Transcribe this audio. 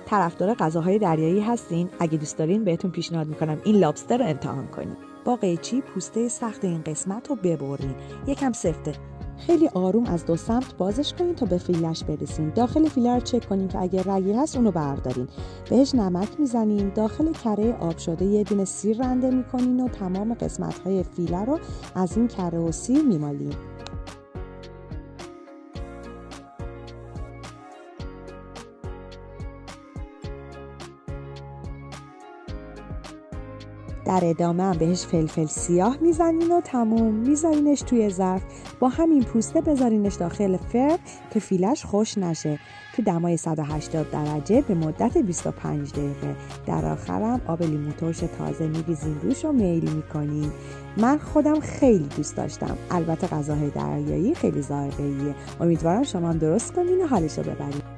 طرفدار غذاهای دریایی هستین؟ اگه دوست دارین بهتون پیشنهاد میکنم این لابستر رو امتحان کنین. با قیچی پوسته سخت این قسمت رو ببرین. یکم سفته. خیلی آروم از دو سمت بازش کنین تا به فیلش برسین. داخل فیله رو چک کنین که اگه رگی هست اونو بردارین. بهش نمک میزنین. داخل کره آب شده یه دونه سیر رنده میکنین و تمام قسمت‌های فیله رو از این کره و سیر میمالین. در ادامه هم بهش فلفل سیاه میزنین و تموم. میذارینش توی ظرف. با همین پوسته بذارینش داخل فرن که فیلش خوش نشه. تو دمای 180 درجه به مدت 25 دقیقه. در آخرم آب لیمو ترش تازه میریزین روش و میل میکنین. من خودم خیلی دوست داشتم. البته غذاهای دریایی خیلی ذائقه‌ایه. امیدوارم شما هم درست کنین و حالشو ببرین.